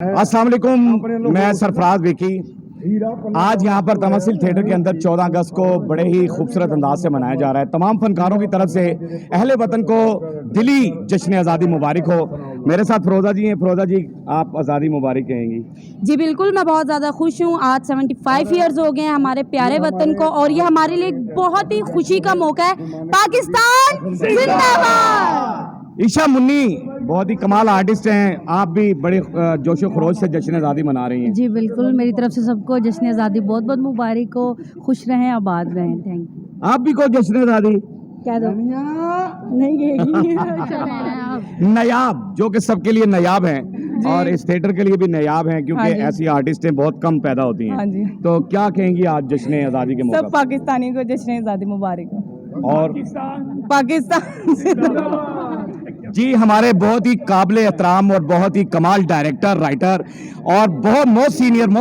अस्सलाम वालेकुम, मैं सरफराज विकी। आज यहाँ पर तमसील थिएटर के अंदर 14 अगस्त को बड़े ही खूबसूरत अंदाज से मनाया जा रहा है। तमाम फनकारों की तरफ से अहले वतन को दिली जश्न आज़ादी मुबारक हो। मेरे साथ फ़िरोज़ा जी हैं। फ़िरोज़ा जी, आप आज़ादी मुबारक कहेंगी? जी बिल्कुल, मैं बहुत ज़्यादा खुश हूँ। आज 75 ईयर्स हो गए हैं हमारे प्यारे वतन को और ये हमारे लिए बहुत ही खुशी का मौका है। पाकिस्तान जिंदाबाद। ईशा मुन्नी बहुत ही कमाल आर्टिस्ट हैं, आप भी बड़े जोशो खरोश से जश्न आज़ादी मना रही हैं। जी बिल्कुल, मेरी तरफ से सबको जश्न आज़ादी बहुत बहुत मुबारक हो। खुश रहें, आबाद रहें। Thank you. आप भी को जश्न आज़ादी कह दो नहीं नायाब, जो कि सबके लिए नायाब हैं और इस थिएटर के लिए भी नायाब हैं, क्योंकि ऐसी आर्टिस्टें बहुत कम पैदा होती हैं। तो क्या कहेंगी आज जश्न आज़ादी के मौके सब पाकिस्तानी को जश्न आज़ादी मुबारक हो। और पाकिस्तान जी, हमारे बहुत ही काबिल एहतराम और बहुत ही कमाल डायरेक्टर, राइटर और बहुत मोस्ट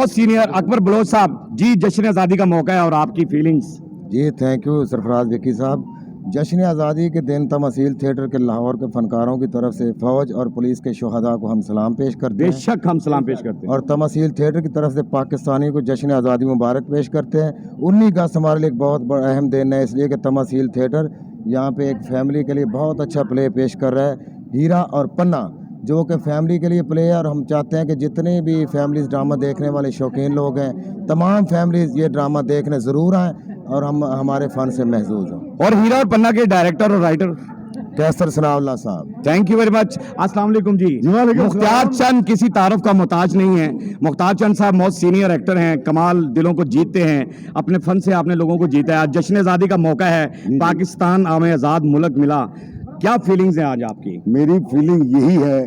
सीनियर अकबर बलोच साहब जी, जश्न आज़ादी का मौका है और आपकी फीलिंग्स? जी थैंक यू सरफराज विकी साहब। जश्न आज़ादी के दिन तमसील थिएटर के लाहौर के फनकारों की तरफ से फ़ौज और पुलिस के शुहदा को हम सलाम पेश करते हैं। बेशक हम सलाम पेश करते हैं। और तमसील थिएटर की तरफ से पाकिस्तानी को जश्न आज़ादी मुबारक पेश करते हैं। 19 अगस्त हमारे लिए एक बहुत बड़ा अहम दिन है, इसलिए कि तमसील थिएटर यहाँ पे एक फैमिली के लिए बहुत अच्छा प्ले पेश कर रहा है, हीरा और पन्ना, जो कि फैमिली के लिए प्ले है। और हम चाहते हैं कि जितने भी फैमिलीज़ ड्रामा देखने वाले शौकीन लोग हैं, तमाम फैमिलीज़ ये ड्रामा देखने ज़रूर आएँ और हम हमारे फ़न से महजूज हों। और हीरा और पन्ना के डायरेक्टर और राइटर कैसर सनाउल्लाह साहब। Thank you very much. अस्सलाम वालेकुम जी। मुख्तार चंद किसी तारुफ का मोहताज नहीं है। मुख्तार चंद साहब बहुत सीनियर एक्टर हैं, कमाल दिलों को जीतते हैं, अपने फन से आपने लोगों को जीता है। आज जश्न आज़ादी का मौका है, पाकिस्तान हमें आज़ाद मुल्क मिला, क्या फीलिंग्स हैं आज आपकी? मेरी फीलिंग यही है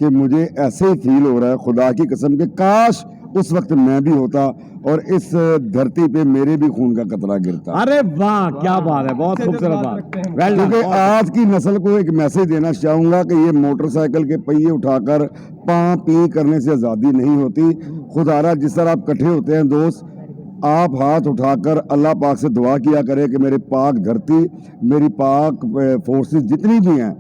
कि मुझे ऐसे ही फील हो रहा है, खुदा की कसम, के काश उस वक्त मैं भी होता और इस धरती पे मेरे भी खून का कतरा गिरता। अरे वाह, क्या बात है, बहुत खूबसूरत बात। क्योंकि आज की नस्ल को एक मैसेज देना चाहूँगा कि ये मोटरसाइकिल के पहिए उठाकर पाँ पी करने से आज़ादी नहीं होती। खुदारा जिस तरह आप इकट्ठे होते हैं दोस्त, आप हाथ उठाकर अल्लाह पाक से दुआ किया करें कि मेरे पाक धरती, मेरी पाक फोर्सेस जितनी भी हैं,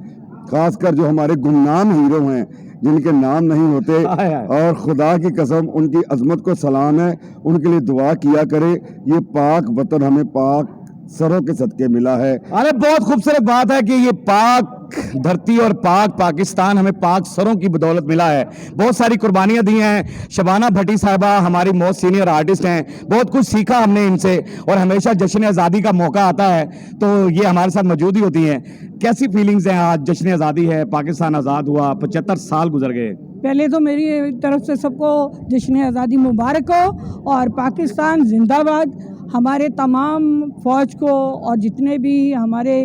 खासकर जो हमारे गुमनाम हीरो हैं जिनके नाम नहीं होते, और खुदा की कसम उनकी अजमत को सलाम है, उनके लिए दुआ किया करे। ये पाक वतन हमें पाक सरों के सदके मिला है। अरे बहुत खूबसूरत बात है कि ये पाक धरती और पाक पाकिस्तान हमें पाक सरों की बदौलत मिला है। बहुत सारी कुर्बानियां दी हैं। शबाना भट्टी साहिबा हमारी मोस्ट सीनियर आर्टिस्ट हैं, बहुत कुछ सीखा हमने इनसे और हमेशा जश्न आज़ादी का मौका आता है तो ये हमारे साथ मौजूद ही होती हैं। कैसी फीलिंग्स हैं आज? जश्न आज़ादी है, पाकिस्तान आज़ाद हुआ, 75 साल गुजर गए। पहले तो मेरी तरफ से सबको जश्न आज़ादी मुबारक हो और पाकिस्तान जिंदाबाद। हमारे तमाम फ़ौज को और जितने भी हमारे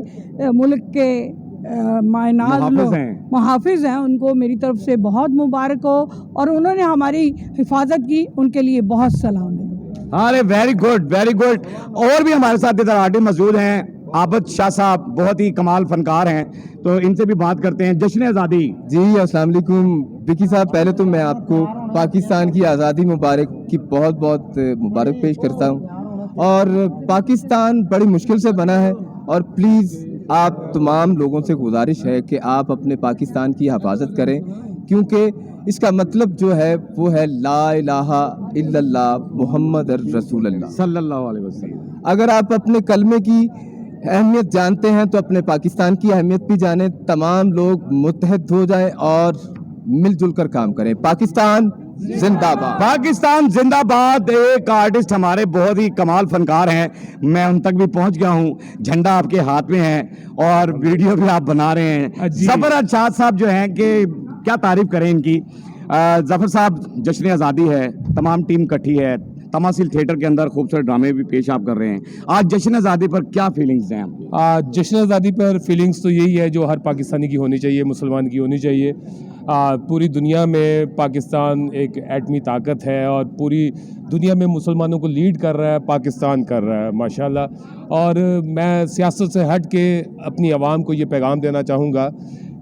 मुल्क के मायनाज लोग मुहाफिज हैं, उनको मेरी तरफ से बहुत मुबारक हो और उन्होंने हमारी हिफाजत की, उनके लिए बहुत सलाम है। अरे वेरी गुड, वेरी गुड। और भी हमारे साथ इधर आर्टिस्ट मौजूद हैं। आबद शाह साहब बहुत ही कमाल फनकार हैं, तो इनसे भी बात करते हैं। जश्न आज़ादी जी, अस्सलाम वालेकुम विकी साहब। पहले तो मैं आपको पाकिस्तान की आज़ादी मुबारक की बहुत बहुत मुबारक पेश करता हूँ। और पाकिस्तान बड़ी मुश्किल से बना है और प्लीज़ आप तमाम लोगों से गुजारिश है कि आप अपने पाकिस्तान की हिफाजत करें, क्योंकि इसका मतलब जो है वो है ला इलाहा इल्लल्लाह मुहम्मद रसूलुल्लाह सल्लल्लाहु अलैहि वसल्लम। अगर आप अपने कलमे की अहमियत जानते हैं तो अपने पाकिस्तान की अहमियत भी जानें। तमाम लोग मुत्तहद हो जाएं और मिलजुल कर काम करें। पाकिस्तान जिंदाबाद। पाकिस्तान जिंदाबाद। एक आर्टिस्ट हमारे बहुत ही कमाल फनकार हैं, मैं उन तक भी पहुंच गया हूं। झंडा आपके हाथ में है और वीडियो भी आप बना रहे हैं। ज़फर अरशाद साहब जो हैं कि क्या तारीफ करें इनकी। ज़फर साहब, जश्न आज़ादी है, तमाम टीम इकट्ठी है, तमासील थिएटर के अंदर खूबसूरत ड्रामे भी पेश आप कर रहे हैं। आज जश्न आज़ादी पर क्या फीलिंग्स हैं आपकी? जश्न आज़ादी पर फीलिंग्स तो यही है जो हर पाकिस्तानी की होनी चाहिए, मुसलमान की होनी चाहिए। पूरी दुनिया में पाकिस्तान एक एटमी ताकत है और पूरी दुनिया में मुसलमानों को लीड कर रहा है, पाकिस्तान कर रहा है माशाल्लाह। और मैं सियासत से हट के अपनी आवाम को ये पैगाम देना चाहूँगा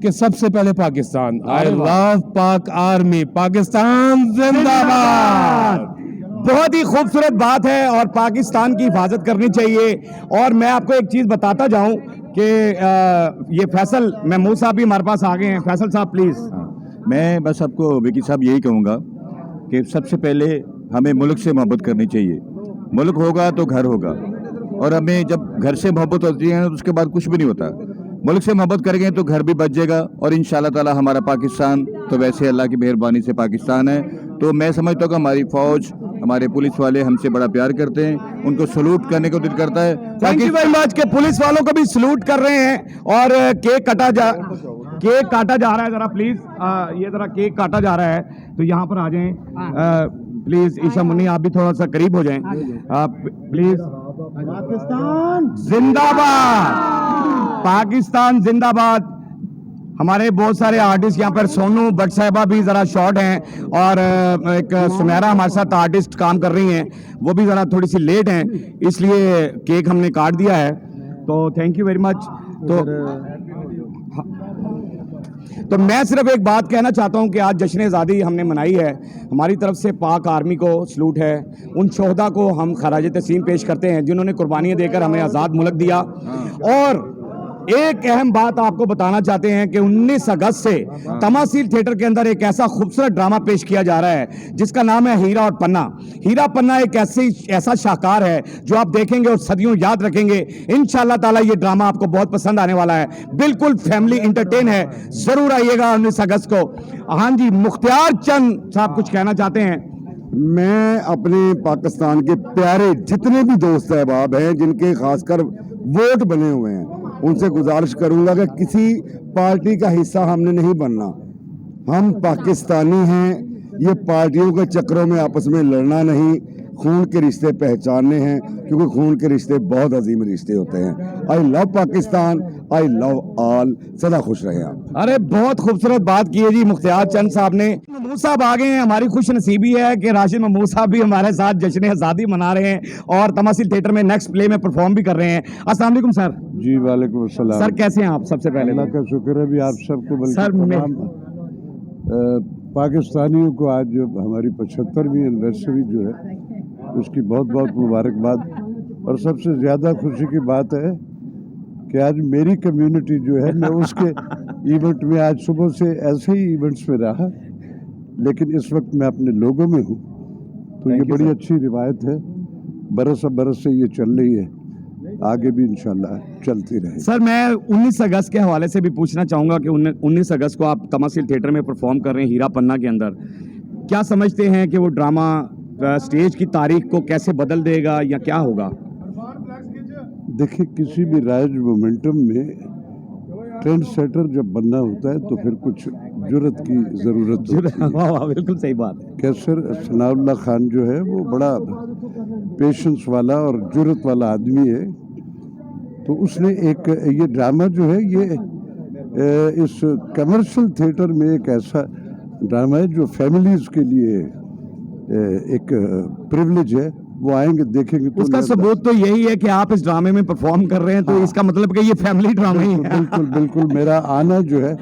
कि सबसे पहले पाकिस्तान, आई लव पाक आर्मी, पाकिस्तान जिंदाबाद। बहुत ही खूबसूरत बात है और पाकिस्तान की हिफाजत करनी चाहिए। और मैं आपको एक चीज़ बताता जाऊं कि ये फैसल महमूद साहब भी हमारे पास आ गए हैं। फैसल साहब प्लीज़। मैं बस आपको विकी साहब यही कहूँगा کہ سب سے پہلے ہمیں ملک سے محبت کرنی چاہیے. ملک ہوگا تو گھر ہوگا, اور ہمیں جب گھر سے محبت ہوتی ہے تو اس کے بعد کچھ بھی نہیں ہوتا. ملک سے محبت کریں گے تو گھر بھی بچ جائے گا, اور انشاءاللہ تعالی ہمارا پاکستان تو ویسے اللہ کی مہربانی سے پاکستان ہے. تو میں سمجھتا ہوں کہ ہماری فوج, ہمارے پولیس والے ہم سے بڑا پیار کرتے ہیں, ان کو سلوٹ کرنے کو دل کرتا ہے. تھینک یو ویری مچ کہ پولیس والوں کو بھی سلوٹ کر رہے ہیں اور کیک کاٹا جا رہا ہے. ذرا پلیز یہ ذرا کیک کاٹا جا رہا ہے تو یہاں پر آ جائیں پلیز. عیشا منی آپ بھی تھوڑا سا قریب ہو جائیں پلیز. پاکستان زندہ باد, پاکستان زندہ باد. ہمارے بہت سارے آرٹسٹ یہاں پر, سونو بٹ صاحبہ بھی ذرا شارٹ ہیں, اور ایک سمیرا ہمارے ساتھ آرٹسٹ کام کر رہی ہیں, وہ بھی ذرا تھوڑی سی لیٹ ہیں, اس لیے کیک ہم نے کاٹ دیا ہے. تو تھینک یو ویری مچ. تو میں صرف ایک بات کہنا چاہتا ہوں کہ آج جشن آزادی ہم نے منائی ہے. ہماری طرف سے پاک آرمی کو سلوٹ ہے, ان شہداء کو ہم خراج تحسین پیش کرتے ہیں جنہوں نے قربانیاں دے کر ہمیں آزاد ملک دیا. اور ایک اہم بات آپ کو بتانا چاہتے ہیں کہ 19 اگست سے تماثیل تھیٹر کے اندر ایک ایسا خوبصورت ڈرامہ پیش کیا جا رہا ہے جس کا نام ہے ہیرا اور پنہ. ہیرا پنہ ایک ایسا شاہکار ہے جو آپ دیکھیں گے اور صدیوں یاد رکھیں گے. انشاءاللہ تعالی یہ ڈرامہ آپ کو بہت پسند آنے والا ہے, بالکل فیملی انٹرٹین ہے. ضرور آئیے گا 19 اگست کو. ہاں جی, مختار چند صاحب کچھ کہنا چاہتے ہیں. میں اپنے پاکستان کے پیارے جتنے بھی دوست احباب ہیں جن کے خاص کر ووٹ بنے ہوئے ہیں, ان سے گزارش کروں گا کہ کسی پارٹی کا حصہ ہم نے نہیں بننا. ہم پاکستانی ہیں, یہ پارٹیوں کے چکروں میں آپس میں لڑنا نہیں, خون کے رشتے پہچاننے ہیں, کیونکہ خون کے رشتے بہت عظیم رشتے ہوتے ہیں. آئی لو پاکستان, آئی لو آل. سدا خوش رہے آپ. ارے بہت خوبصورت بات کی ہے جی مختار چند صاحب نے. محمود صاحب آ گئے ہیں. ہماری خوش نصیبی ہے کہ راشد محمود صاحب بھی ہمارے ساتھ جشن آزادی منا رہے ہیں اور تماثیل تھیٹر میں نیکسٹ پلے میں پرفارم بھی کر رہے ہیں. السلام علیکم سر. جی وعلیکم السلام. سر کیسے ہیں آپ؟ سب سے پہلے اللہ کا شکر ہے بھی آپ سب کو, سر بلکہ تمام پاکستانیوں کو آج جو ہماری 75ویں اینیورسری جو ہے اس کی بہت بہت مبارکباد. اور سب سے زیادہ خوشی کی بات ہے کہ آج میری کمیونٹی جو ہے, میں اس کے ایونٹ میں آج صبح سے ایسے ہی ایونٹس میں رہا, لیکن اس وقت میں اپنے لوگوں میں ہوں. تو یہ بڑی اچھی روایت ہے, برس برس سے یہ چل رہی ہے, آگے بھی انشاءاللہ چلتی رہے. سر میں 19 اگست کے حوالے سے بھی پوچھنا چاہوں گا کہ 19 اگست کو آپ تماثیل تھیٹر میں پرفارم کر رہے ہیں ہیرا پنہ کے اندر. کیا سمجھتے ہیں کہ وہ ڈرامہ سٹیج کی تاریخ کو کیسے بدل دے گا یا کیا ہوگا؟ دیکھیں, کسی بھی رائج مومنٹم میں ٹرینڈ سیٹر جب بننا ہوتا ہے تو پھر کچھ جرت کی ضرورت ہوتی ہے. بالکل صحیح بات ہے. کیسر ثناء اللہ خان جو ہے وہ بڑا پیشنس والا اور جرت والا آدمی ہے. تو اس نے ایک یہ ڈرامہ جو ہے یہ اس کمرشل تھیٹر میں ایک ایسا ڈرامہ ہے جو فیملیز کے لیے ایک پریولیج ہے. وہ آئیں گے دیکھیں گے تو اس کا ثبوت تو یہی ہے کہ آپ اس ڈرامے میں پرفارم کر رہے ہیں, تو اس کا مطلب کہ یہ فیملی ڈرامہ ہی ہے. بالکل بالکل. میرا آنا جو ہے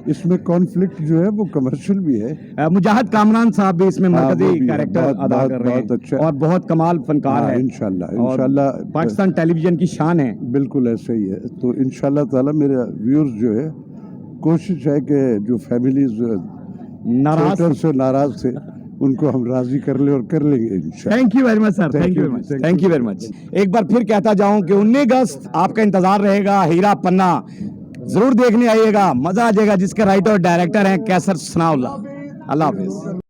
اس میں کانفلکٹ جو ہے وہ کمرشل بھی ہے. مجاہد کامران صاحب بھی اس میں مرکزی کریکٹر ادا کر رہے ہیں اور بہت کمال فنکار ہے. انشاءاللہ پاکستان ٹیلی ویژن کی شان ہے. بالکل ایسے ہی ہے. تو انشاءاللہ تعالی میرے ویورز جو ہے کوشش ہے کہ جو فیملیز ناراض تھے ان کو ہم راضی کر لیں اور کر لیں گے انشاءاللہ. Thank you very much sir. Thank you very much. ایک بار پھر کہتا جاؤں کہ 19 اگست آپ کا انتظار رہے گا. ہیرا پنہ ضرور دیکھنے آئیے گا, مزہ آ جائے گا. جس کے رائٹر اور ڈائریکٹر ہیں کیسر ثناء اللہ. اللہ حافظ.